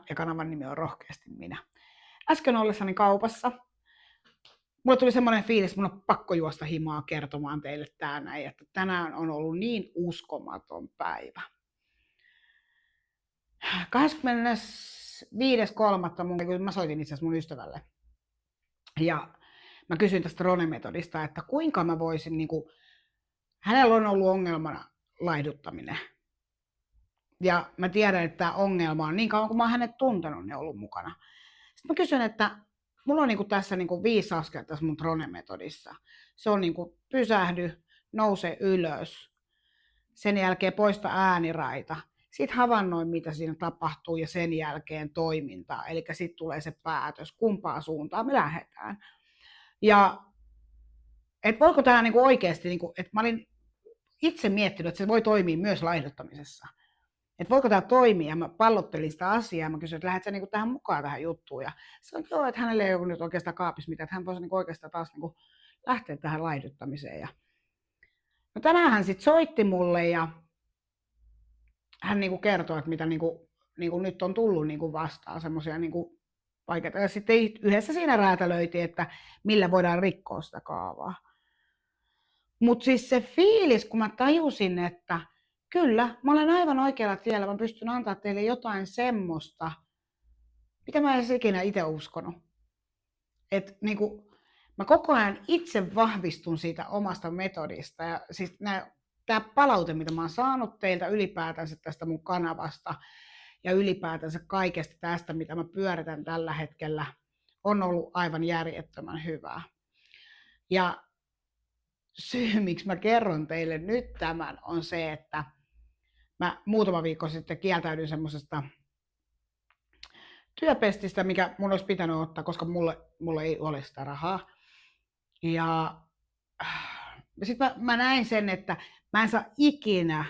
ja kanavan nimi on Rohkeasti minä. Äsken ollessani kaupassa mulle tuli semmoinen fiilis, että mun on pakko juosta himaa kertomaan teille tänään, että tänään on ollut niin uskomaton päivä. 25.3. mä soitin itse asiassa mun ystävälle ja mä kysyin tästä Rone-metodista, että kuinka mä voisin, hänellä on ollut ongelmana laihduttaminen. Ja mä tiedän, että tämä ongelma on niin kauan kuin mä oon hänet tuntenut, niin ollut mukana. Sitten mä kysyn, että mulla on tässä 5 askelta tässä mun Rone-metodissa. Se on pysähdy, nouse ylös, sen jälkeen poista ääniraita, sitten havainnoi, mitä siinä tapahtuu ja sen jälkeen toimintaa. Eli sitten tulee se päätös, kumpaan suuntaan me lähdetään. Ja että voiko tämä oikeasti, että mä olin itse miettinyt, että se voi toimia myös laihduttamisessa. Että voiko tämä toimia, mä pallottelin sitä asiaa, mä kysyin, että lähdet sä tähän mukaan tähän juttuun, ja sanoin, joo, että hänelle ei ole nyt oikeastaan kaapissa mitään, että hän voisi oikeastaan taas lähteä tähän laihduttamiseen. Ja no tänään hän sitten soitti mulle, ja hän kertoi, että mitä nyt on tullut vastaan semmoisia vaikeita, ja sitten yhdessä siinä räätälöitiin, että millä voidaan rikkoa sitä kaavaa. Mutta siis se fiilis, kun mä tajusin, että kyllä, mä olen aivan oikealla tiellä, mä pystyn antaa teille jotain semmoista, mitä mä en edes ikinä itse uskonut. Että mä koko ajan itse vahvistun siitä omasta metodista. Ja siis tämä palaute, mitä mä oon saanut teiltä ylipäätänsä tästä mun kanavasta ja ylipäätänsä kaikesta tästä, mitä mä pyöritän tällä hetkellä, on ollut aivan järjettömän hyvää. Ja syy, miksi mä kerron teille nyt tämän, on se, että mä muutama viikko sitten kieltäydyin semmoisesta työpestistä, mikä mun olisi pitänyt ottaa, koska mulle ei ole sitä rahaa. Ja sitten mä näin sen, että mä en saa ikinä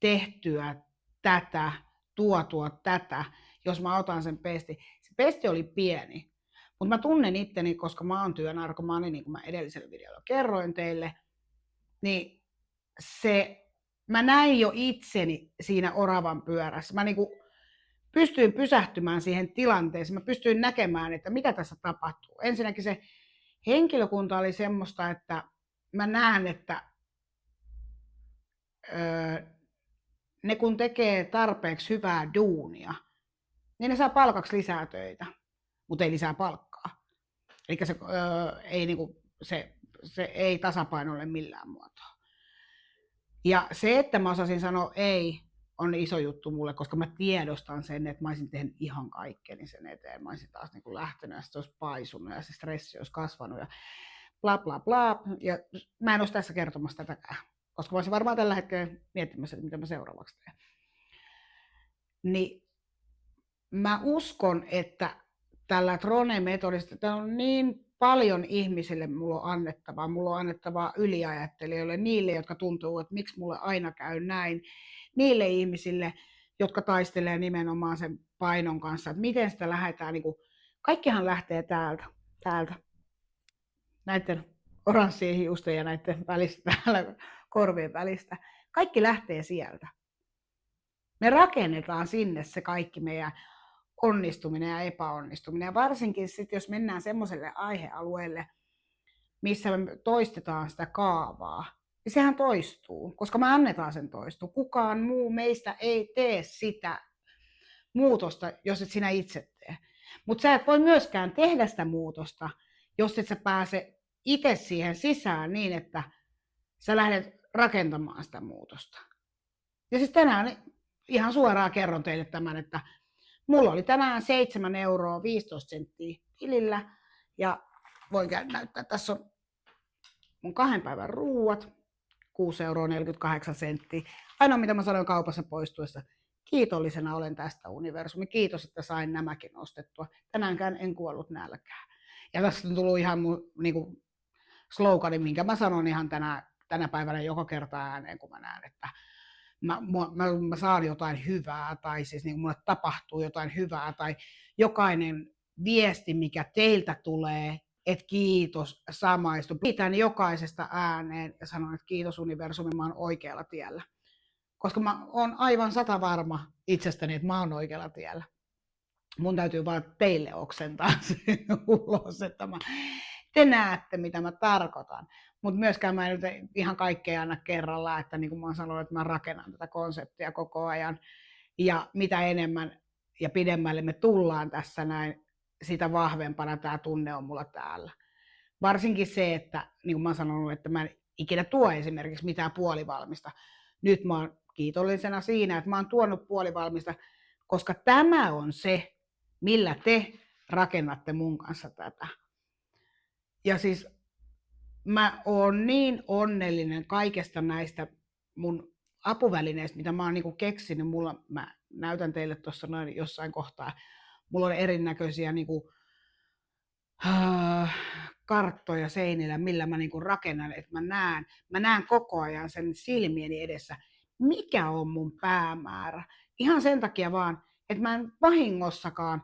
tehtyä tätä, tuotua tätä, jos mä otan sen pesti. Se pesti oli pieni, mutta mä tunnen itteni, koska mä oon työnarkomaani, niin kuin mä edellisellä videolla kerroin teille, niin mä näin jo itseni siinä oravan pyörässä. Mä pystyin pysähtymään siihen tilanteeseen. Mä pystyin näkemään, että mitä tässä tapahtuu. Ensinnäkin se henkilökunta oli semmoista, että mä näen, että ne kun tekee tarpeeksi hyvää duunia, niin ne saa palkaksi lisää töitä, mutta ei lisää palkkaa. Eli se ei tasapainolle millään muotoa. Ja se, että mä osasin sanoa ei, on iso juttu mulle, koska mä tiedostan sen, että mä olisin tehnyt ihan kaikkeni sen eteen. Mä olisin taas lähtenyt ja se olisi paisunut ja se stressi olisi kasvanut ja bla bla bla. Ja mä en olisi tässä kertomassa tätäkään, koska mä olisin varmaan tällä hetkellä miettimässä, että mitä mä seuraavaksi teen. Niin mä uskon, että tällä Rone-metodista täällä on niin paljon ihmisille mulla on annettavaa. Mulla on annettavaa yliajattelijoille, niille, jotka tuntuu, että miksi mulle aina käy näin. Niille ihmisille, jotka taistelee nimenomaan sen painon kanssa, että miten sitä lähdetään. Kaikkihan lähtee täältä. Näiden oranssien hiusten ja näiden välistä, korvien välistä. Kaikki lähtee sieltä. Me rakennetaan sinne se kaikki meidän onnistuminen ja epäonnistuminen. Ja varsinkin sitten, jos mennään semmoiselle aihealueelle, missä me toistetaan sitä kaavaa, niin sehän toistuu, koska me annetaan sen toistua. Kukaan muu meistä ei tee sitä muutosta, jos et sinä itse tee. Mutta sä et voi myöskään tehdä sitä muutosta, jos et sä pääse itse siihen sisään niin, että sä lähdet rakentamaan sitä muutosta. Ja siis tänään ihan suoraan kerron teille tämän, että mulla oli tänään 7,15 € tilillä ja voin näyttää, tässä on mun 2 päivän ruuat, 6,48 €. Ainoa mitä mä sanoin kaupassa poistuessa, kiitollisena olen tästä universumi. Kiitos, että sain nämäkin ostettua. Tänäänkään en kuollut nälkään. Ja tässä on tullut ihan mun slogani, minkä mä sanon ihan tänä päivänä joka kerta ääneen, kun mä näen, että mä saan jotain hyvää, tai siis mulle tapahtuu jotain hyvää, tai jokainen viesti, mikä teiltä tulee, että kiitos, samaistu. Kiitän jokaisesta ääneen ja sanon, että kiitos universumi, mä oon oikealla tiellä. Koska mä oon aivan 100% varma itsestäni, että mä oon oikealla tiellä. mun täytyy vaan teille oksentaa se ulos, että te näette, mitä mä tarkoitan. Mutta myöskään mä en nyt ihan kaikkea anna kerralla, että niin kuin mä oon sanonut, että mä rakennan tätä konseptia koko ajan. Ja mitä enemmän ja pidemmälle me tullaan tässä näin, sitä vahvempana tämä tunne on mulla täällä. Varsinkin se, että niin kuin mä oon sanonut, että mä en ikinä tuo esimerkiksi mitään puolivalmista. Nyt mä oon kiitollisena siinä, että mä oon tuonut puolivalmista, koska tämä on se, millä te rakennatte mun kanssa tätä. Ja siis mä oon niin onnellinen kaikesta näistä mun apuvälineistä, mitä mä oon niinku keksinyt. Mä näytän teille tuossa noin jossain kohtaa. Mulla on erinäköisiä niinku, karttoja seinillä, millä mä niinku rakennan, että mä näen koko ajan sen silmieni edessä, mikä on mun päämäärä. Ihan sen takia vaan, että mä en vahingossakaan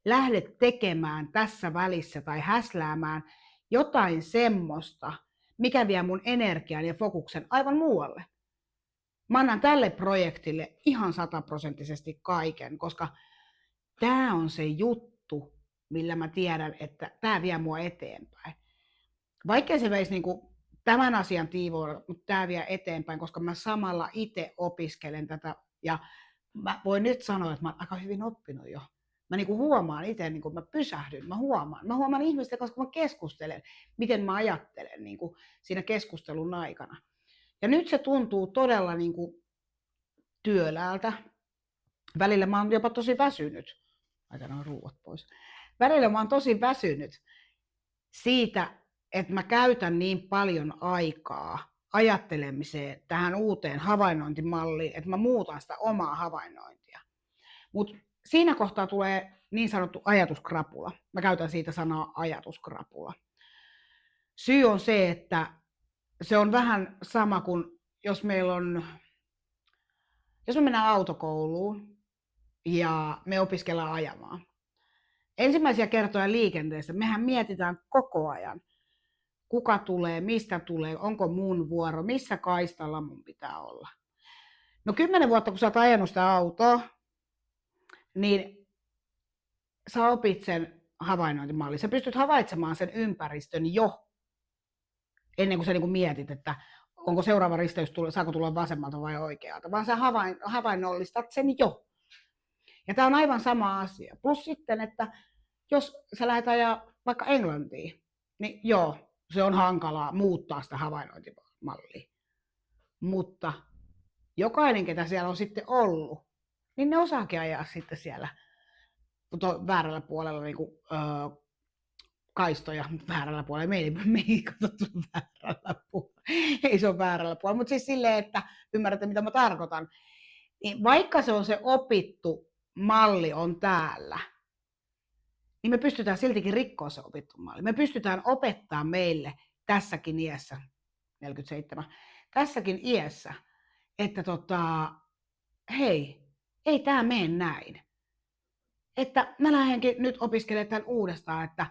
lähde tekemään tässä välissä tai häsläämään jotain semmoista, mikä vie mun energian ja fokuksen aivan muualle. Mä annan tälle projektille ihan 100% kaiken, koska tää on se juttu, millä mä tiedän, että tää vie mua eteenpäin. Vaikkei se veisi niinku tämän asian tiimoilla, mutta tää vie eteenpäin, koska mä samalla itse opiskelen tätä ja mä voin nyt sanoa, että mä oon aika hyvin oppinut jo. Mä niinku huomaan itse, niinku mä pysähdyn, mä huomaan ihmistä, koska mä keskustelen, miten mä ajattelen niinku siinä keskustelun aikana. Ja nyt se tuntuu todella niinku työläältä. Välillä mä oon jopa tosi väsynyt. Aikanaan ruuat pois. Välillä mä oon tosi väsynyt siitä, että mä käytän niin paljon aikaa ajattelemiseen tähän uuteen havainnointimalliin, että mä muutan sitä omaa havainnointia. Mutta siinä kohtaa tulee niin sanottu ajatuskrapula. Mä käytän siitä sanaa ajatuskrapula. Syy on se, että se on vähän sama kuin jos me mennään autokouluun ja me opiskellaan ajamaan. Ensimmäisiä kertoja liikenteessä mehän mietitään koko ajan, kuka tulee, mistä tulee, onko mun vuoro, missä kaistalla mun pitää olla. No 10 vuotta kun sä oot ajanut sitä autoa, niin sä opit sen havainnointimallin. Sä pystyt havaitsemaan sen ympäristön jo ennen kuin sä niin mietit, että onko seuraava risteys, saako tulla vasemmalta vai oikealta, vaan sä havainnollistat sen jo. Ja tämä on aivan sama asia. Plus sitten, että jos sä lähdet ajaa vaikka Englantiin, niin joo, se on hankalaa muuttaa sitä havainnointimallia. Mutta jokainen, ketä siellä on sitten ollut, niin ne osaakin ajaa sitten siellä väärällä puolella niin kuin, kaistoja väärällä puolella. Me ei katsottu väärällä puolella. Ei se ole väärällä puolella, mutta siis silleen, että ymmärrätte mitä mä tarkoitan. Niin vaikka se on se opittu malli on täällä, niin me pystytään siltikin rikkoa se opittu malli. Me pystytään opettaa meille tässäkin iässä, 47, tässäkin iässä, että hei, ei tää mene näin. Että mä lähdenkin nyt opiskelemaan tämän uudestaan, että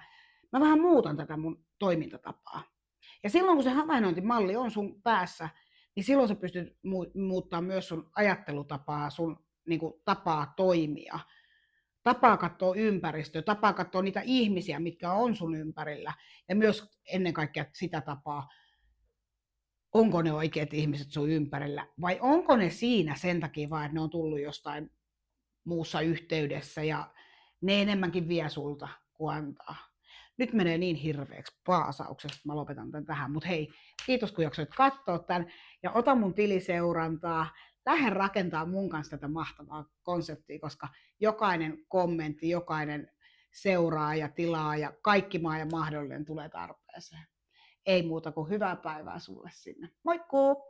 mä vähän muutan tätä mun toimintatapaa. Ja silloin kun se havainnointimalli on sun päässä, niin silloin sä pystyt muuttamaan myös sun ajattelutapaa, sun niin kuin, tapaa toimia. Tapaa katsoa ympäristöä, tapaa katsoa niitä ihmisiä, mitkä on sun ympärillä. Ja myös ennen kaikkea sitä tapaa, onko ne oikeat ihmiset sun ympärillä. Vai onko ne siinä sen takia vaan, että ne on tullut jostain muussa yhteydessä ja ne enemmänkin vie sulta kuin antaa. Nyt menee niin hirveäksi paasauksesta, että mä lopetan tämän tähän. Mutta hei, kiitos kun jaksoit katsoa tämän ja ota mun tiliseurantaa. Lähde rakentaa mun kanssa tätä mahtavaa konseptia, koska jokainen kommentti, jokainen seuraaja, tilaaja, kaikki maa ja mahdollinen tulee tarpeeseen. Ei muuta kuin hyvää päivää sulle sinne. Moikkuu!